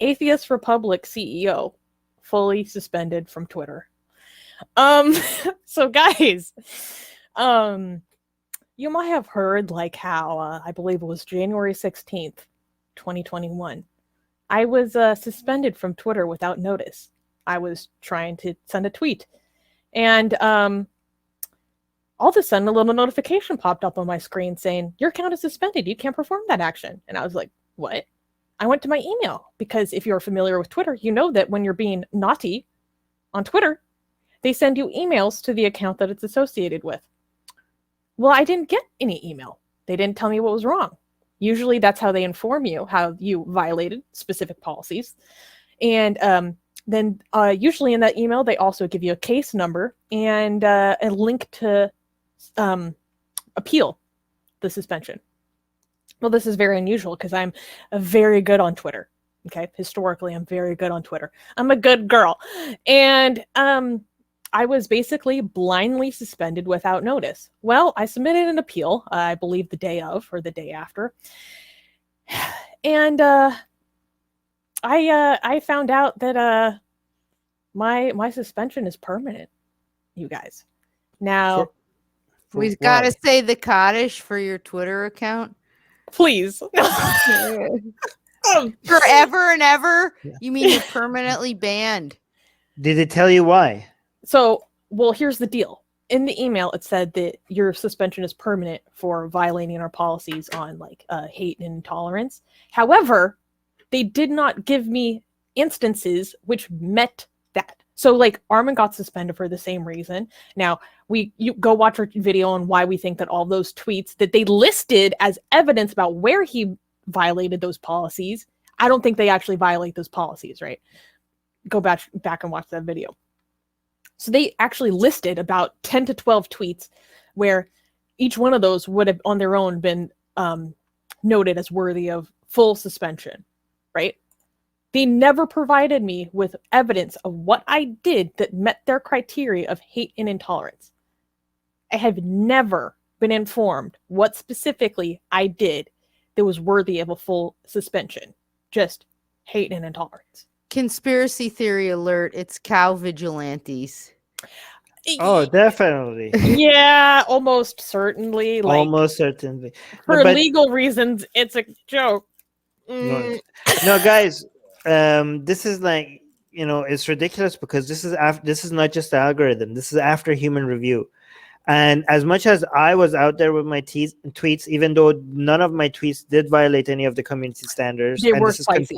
Atheist Republic CEO fully suspended from Twitter. So guys, you might have heard like how I believe it was January 16th, 2021. I was suspended from Twitter without notice. I was trying to send a tweet, and all of a sudden a little notification popped up on my screen saying your account is suspended. You can't perform that action. And I was like, what? I went to my email, because if you're familiar with Twitter, you know that when you're being naughty on Twitter, they send you emails to the account that it's associated with. Well, I didn't get any email. They didn't tell me what was wrong. Usually that's how they inform you how you violated specific policies. And then usually in that email, they also give you a case number and a link to appeal the suspension. Well, this is very unusual because I'm very good on Twitter. Okay, historically, I'm very good on Twitter. I'm a good girl. And I was basically blindly suspended without notice. Well, I submitted an appeal, I believe the day of or the day after. And I found out that my suspension is permanent, you guys. Now, we've got to say the Kaddish for your Twitter account. Please. Forever and ever? Yeah. You mean you're permanently banned? Did it tell you why? So, well, here's the deal. In the email, it said that your suspension is permanent for violating our policies on like hate and intolerance. However, they did not give me instances which met that. So like Armin got suspended for the same reason. Now, you go watch our video on why we think that all those tweets that they listed as evidence about where he violated those policies, I don't think they actually violate those policies, right? Go back and watch that video. So they actually listed about 10 to 12 tweets where each one of those would have on their own been noted as worthy of full suspension, right? They never provided me with evidence of what I did that met their criteria of hate and intolerance. I have never been informed what specifically I did that was worthy of a full suspension. Just hate and intolerance. Conspiracy theory alert, it's cow vigilantes. Oh, definitely. Yeah, almost certainly. Like, almost certainly. For legal reasons, it's a joke. No, guys, this is like, it's ridiculous because this is not just the algorithm. This is after human review. And as much as I was out there with my tweets, even though none of my tweets did violate any of the community standards, they were spicy.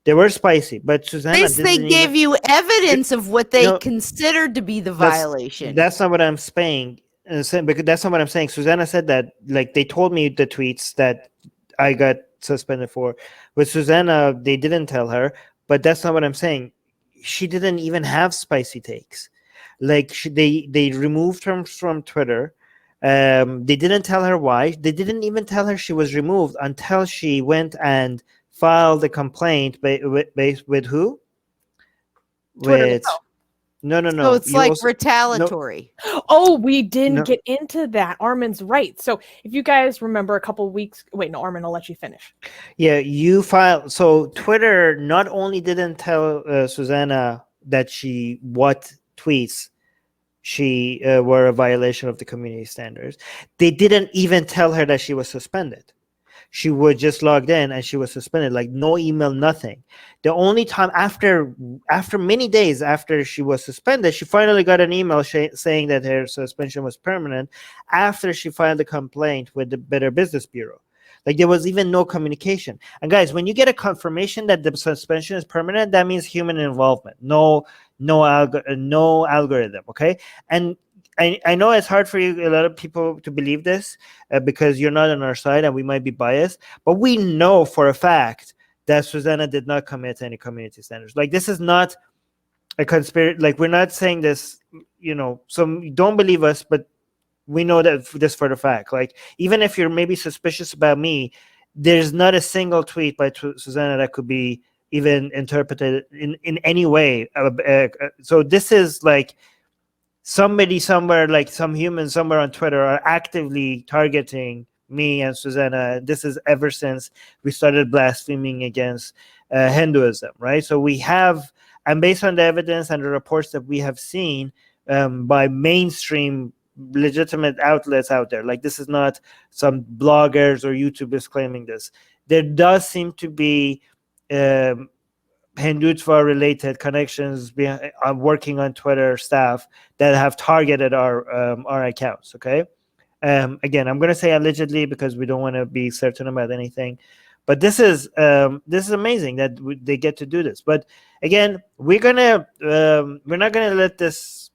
They were spicy, but Susanna, at least they gave you evidence of what they considered to be the violation. That's not what I'm saying. Because that's not what I'm saying. Susanna said that, like, they told me the tweets that I got suspended for. With Susanna, they didn't tell her, but that's not what I'm saying. She didn't even have spicy takes. Like, they removed her from Twitter. They didn't tell her why. They didn't even tell her she was removed until she went and filed a complaint with who? Twitter with itself. No. So it's like retaliatory. No. Oh, we didn't get into that. Armin's right. So if you guys remember a couple of weeks, wait, no, Armin, I'll let you finish. Yeah, you filed. So Twitter not only didn't tell Susanna that what tweets she were a violation of the community standards, they didn't even tell her that she was suspended. She was just logged in and she was suspended, like no email, nothing. The only time after many days after she was suspended, she finally got an email saying that her suspension was permanent after she filed a complaint with the Better Business Bureau. Like, there was even no communication. And guys, when you get a confirmation that the suspension is permanent, that means human involvement. No algorithm, okay? And I know it's hard for you, a lot of people, to believe this because you're not on our side and we might be biased, but we know for a fact that Susanna did not commit any community standards. Like, this is not a conspiracy. Like, we're not saying this, so don't believe us, but we know that this for the fact. Like, even if you're maybe suspicious about me, there's not a single tweet by Susanna that could be even interpreted in any way. So this is like, somebody somewhere, like some human somewhere on Twitter, are actively targeting me and Susanna. This is ever since we started blaspheming against Hinduism, right? So we have, and based on the evidence and the reports that we have seen by mainstream legitimate outlets out there, like this is not some bloggers or YouTubers claiming this. There does seem to be Hindutva related connections working on Twitter staff that have targeted our accounts. Okay. Again, I'm going to say allegedly because we don't want to be certain about anything, but this is amazing that they get to do this. But again, we're not gonna let this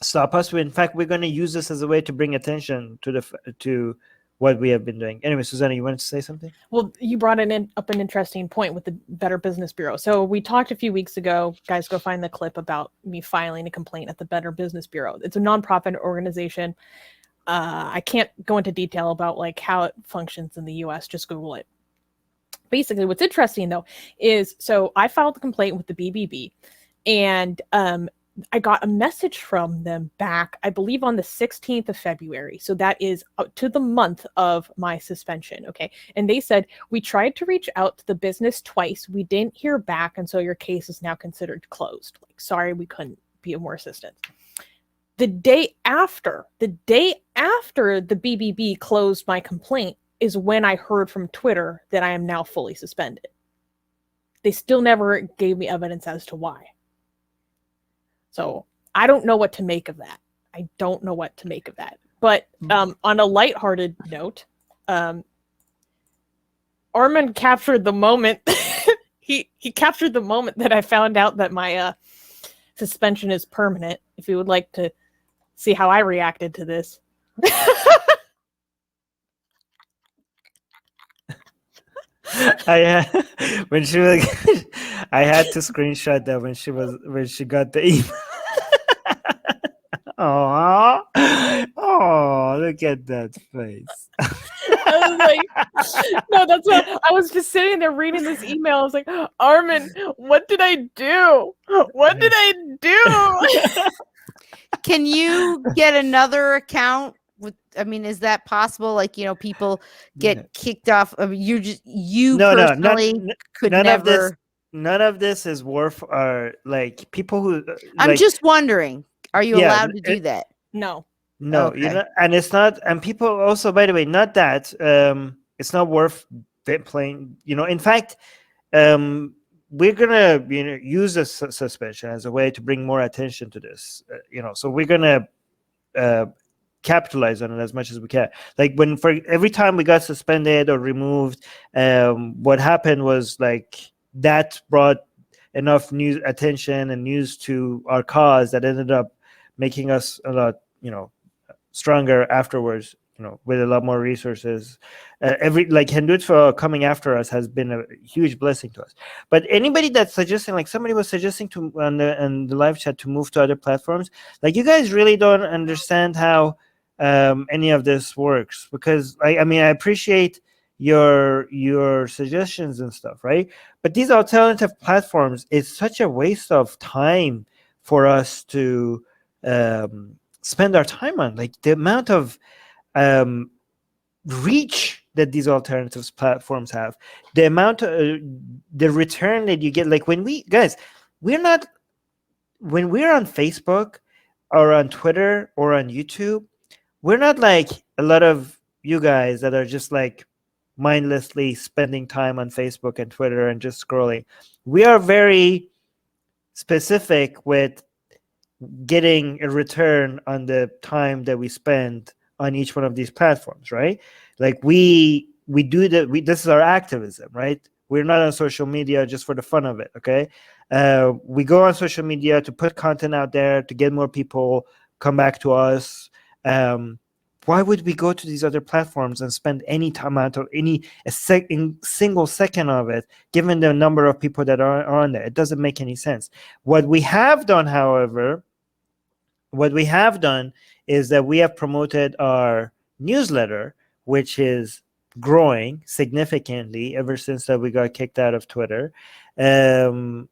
stop us. In fact, we're going to use this as a way to bring attention to what we have been doing. Anyway, Susanna, you wanted to say something? Well, you brought up an interesting point with the Better Business Bureau. So we talked a few weeks ago, guys, go find the clip about me filing a complaint at the Better Business Bureau. It's a nonprofit organization. I can't go into detail about like how it functions in the US, just Google it. Basically, what's interesting though is, so I filed the complaint with the BBB, and I got a message from them back, I believe on the 16th of February. So that is up to the month of my suspension. Okay. And they said, we tried to reach out to the business twice. We didn't hear back. And so your case is now considered closed. Like, sorry, we couldn't be of more assistance. The day after the BBB closed my complaint is when I heard from Twitter that I am now fully suspended. They still never gave me evidence as to why. So I don't know what to make of that. But on a lighthearted note, Armin captured the moment. he captured the moment that I found out that my suspension is permanent. If you would like to see how I reacted to this. When she was, I had to screenshot that when she got the email. Oh, look at that face. I was like, no, that's what I was just sitting there reading this email. I was like, Armin, what did I do? What did I do? Can you get another account? Is that possible? Like, people get kicked off. I mean, you personally could never. None of this is worth like people who. I'm just wondering, are you allowed to do that? No. Okay. And it's not. And people also, by the way, not that. It's not worth playing. In fact, we're gonna use this suspension as a way to bring more attention to this. So we're gonna capitalize on it as much as we can. Like for every time we got suspended or removed, what happened was like that brought enough news attention and news to our cause that ended up making us a lot stronger afterwards, with a lot more resources. Hindutva coming after us has been a huge blessing to us. But anybody that's suggesting, like somebody was suggesting to on the live chat to move to other platforms, like you guys really don't understand how any of this works, because I appreciate your suggestions and stuff, right? But these alternative platforms is such a waste of time for us to spend our time on. Like the amount of reach that these alternatives platforms have, the amount the return that you get. Like when we're on Facebook or on Twitter or on YouTube, we're not like a lot of you guys that are just like mindlessly spending time on Facebook and Twitter and just scrolling. We are very specific with getting a return on the time that we spend on each one of these platforms, right? Like we do that. This is our activism, right? We're not on social media just for the fun of it. Okay. We go on social media to put content out there to get more people come back to us. Why would we go to these other platforms and spend any time out or single second of it, given the number of people that are on there? It doesn't make any sense. What we have done, however, is that we have promoted our newsletter, which is growing significantly ever since that we got kicked out of Twitter. And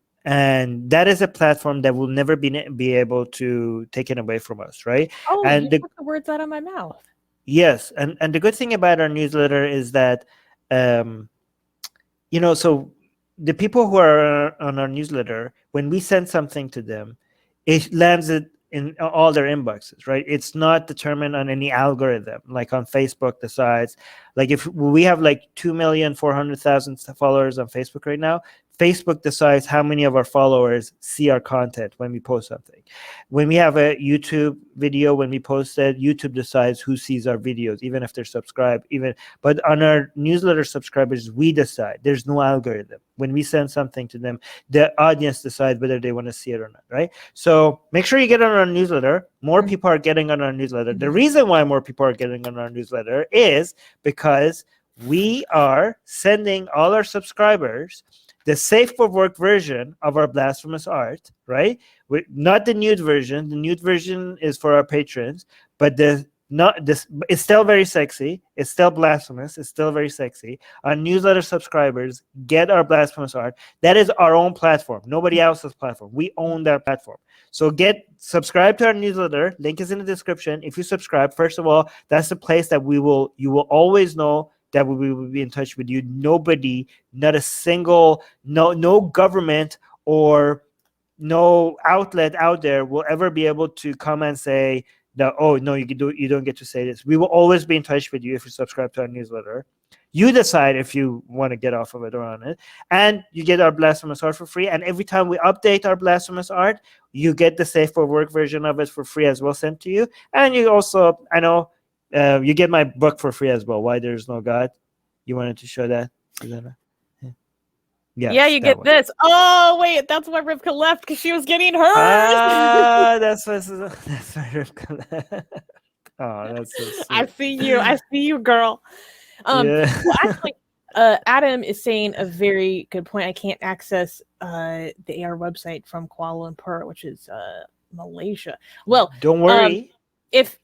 that is a platform that will never be able to take it away from us, right? Oh, and you took the words out of my mouth. Yes, and the good thing about our newsletter is that, so the people who are on our newsletter, when we send something to them, it lands it in all their inboxes, right? It's not determined on any algorithm, like on Facebook decides. Like if we have like 2,400,000 followers on Facebook right now, Facebook decides how many of our followers see our content when we post something. When we have a YouTube video, when we post it, YouTube decides who sees our videos, even if they're subscribed. But on our newsletter subscribers, we decide. There's no algorithm. When we send something to them, the audience decides whether they want to see it or not, right? So make sure you get on our newsletter. More people are getting on our newsletter. The reason why more people are getting on our newsletter is because we are sending all our subscribers the safe for work version of our blasphemous art, right? Not the nude version. The nude version is for our patrons, but it's still very sexy. It's still blasphemous. It's still very sexy. Our newsletter subscribers get our blasphemous art. That is our own platform. Nobody else's platform. We own that platform. So subscribe to our newsletter. Link is in the description. If you subscribe, first of all, that's the place that you will always know that we will be in touch with you. Nobody, not a single, no government or no outlet out there will ever be able to come and say that, oh no, you don't get to say this. We will always be in touch with you if you subscribe to our newsletter. You decide if you want to get off of it or on it, and you get our blasphemous art for free. And every time we update our blasphemous art, you get the safe for work version of it for free as well sent to you. And you also, you get my book for free as well. Why There's No God. You wanted to show that, Susanna? Yeah, you get this. Oh wait, that's why Rivka left, because she was getting hers. That's why Rivka left. Oh, that's so sweet. I see you, girl. Well, actually, Adam is saying a very good point. I can't access the AR website from Kuala Lumpur, which is Malaysia. Well, don't worry. If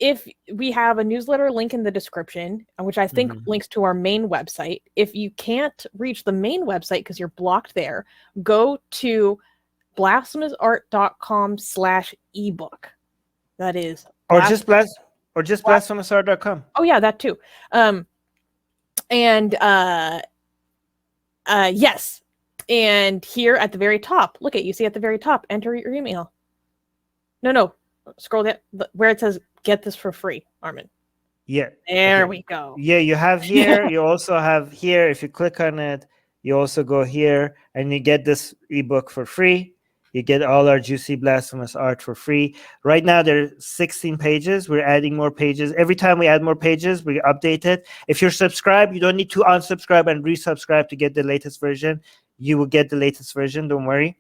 we have a newsletter link in the description, which I think links to our main website. If you can't reach the main website because you're blocked there, go to blasphemousart.com/ebook. That is, or just blasphemousart.com. Oh yeah, that too. Yes. And here at the very top, you see at the very top, enter your email. No, scroll down where it says get this for free, Armin. Yeah. There we go. Yeah, you have here, you also have here. If you click on it, you also go here and you get this ebook for free. You get all our juicy blasphemous art for free. Right now, there are 16 pages. We're adding more pages. Every time we add more pages, we update it. If you're subscribed, you don't need to unsubscribe and resubscribe to get the latest version. You will get the latest version. Don't worry.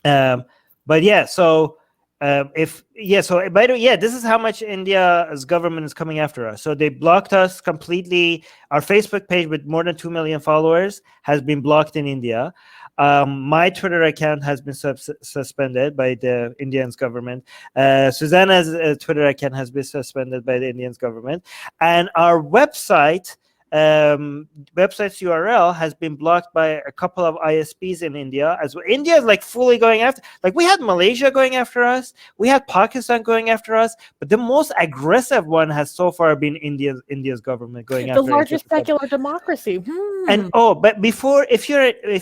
But yeah, so by the way, this is how much India's government is coming after us. So they blocked us completely. Our Facebook page with more than 2 million followers has been blocked in India. My Twitter account has been suspended by the Indian government. Susanna's Twitter account has been suspended by the Indian government. And our website's URL has been blocked by a couple of ISPs in India as well. India is fully going after, we had Malaysia going after us, we had Pakistan going after us, but the most aggressive one has so far been India's government going after the largest secular democracy. And but if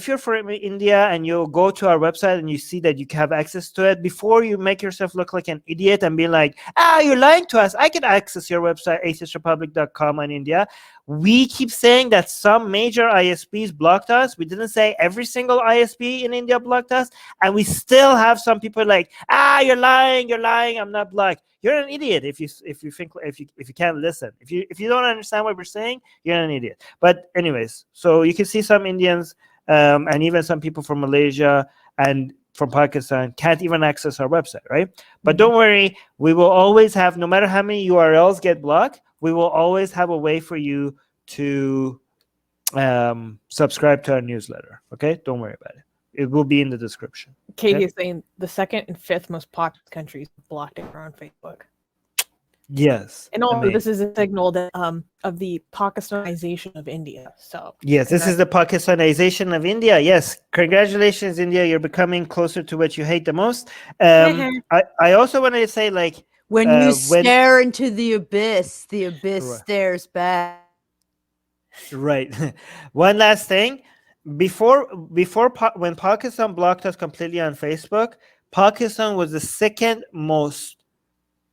you're from India and you go to our website and you see that you have access to it, before you make yourself look like an idiot and be like, you're lying to us, I can access your website, atheistrepublic.com in India. We keep saying that some major ISPs blocked us. We didn't say every single ISP in India blocked us, and we still have some people like, you're lying, I'm not blocked. You're an idiot if you can't listen. If you don't understand what we're saying, you're an idiot. But anyways, so you can see some Indians and even some people from Malaysia and from Pakistan can't even access our website, right? But don't worry, we will always have, no matter how many URLs get blocked, we will always have a way for you to subscribe to our newsletter. Okay, don't worry about it. It will be in the description. Katie is saying the second and fifth most populous countries blocked it on Facebook. Yes. And also, this is a signal that of the Pakistanization of India. So yes, this is the Pakistanization of India. Yes, congratulations, India. You're becoming closer to what you hate the most. I also wanted to say, When you stare into the abyss Right. stares back. Right. One last thing. When Pakistan blocked us completely on Facebook, Pakistan was the second most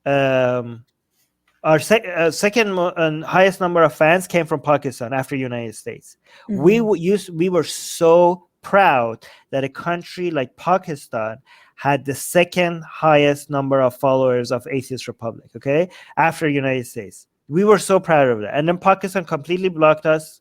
second highest number of fans came from Pakistan after United States. Mm-hmm. We were so proud that a country like Pakistan had the second highest number of followers of Atheist Republic, okay, after United States. We were so proud of that. And then Pakistan completely blocked us,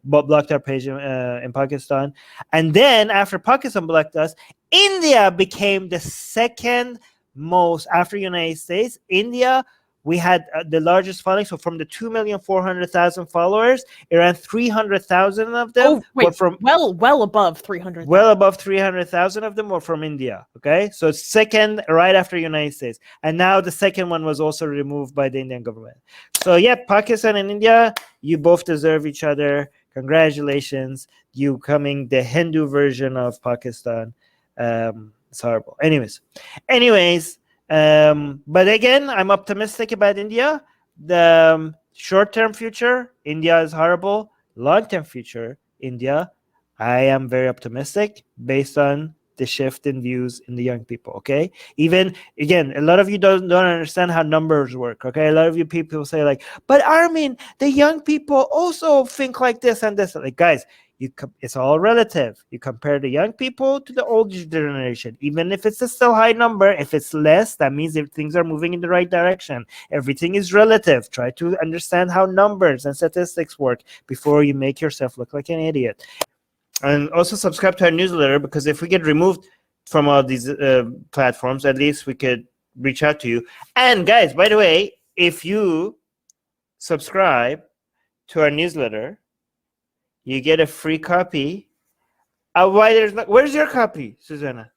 blocked our page in Pakistan. And then after Pakistan blocked us, India became the second most after United States. India, we had the largest following. So from the 2,400,000 followers, around 300,000 of them were from well above 300,000. Well above 300,000 of them were from India. Okay, so it's second right after United States, and now the second one was also removed by the Indian government. So yeah, Pakistan and India, you both deserve each other. Congratulations, you coming the Hindu version of Pakistan. It's horrible. Anyways. But again, I'm optimistic about India. The short-term future, India is horrible. Long-term future, India, I am very optimistic based on the shift in views in the young people. Okay, even again, a lot of you don't understand how numbers work. Okay, a lot of you people say like, but Armin, the young people also think like this and this. Like, guys, it's all relative. You compare the young people to the older generation. Even if it's a still high number, if it's less, that means if things are moving in the right direction. Everything is relative. Try to understand how numbers and statistics work before you make yourself look like an idiot. And also subscribe to our newsletter, because if we get removed from all these platforms, at least we could reach out to you. And guys, by the way, if you subscribe to our newsletter, you get a free copy of Why There's No... Where's your copy, Susanna?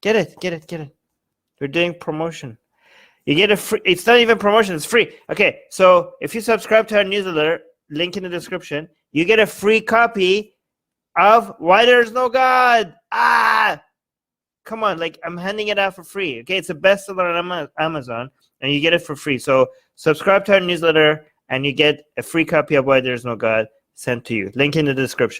Get it. We're doing promotion. You get a free... It's not even promotion, it's free. Okay, so if you subscribe to our newsletter, link in the description, you get a free copy of Why There's No God. Come on, like, I'm handing it out for free. Okay, it's a bestseller on Amazon, and you get it for free. So subscribe to our newsletter, and you get a free copy of Why There's No God sent to you. Link in the description.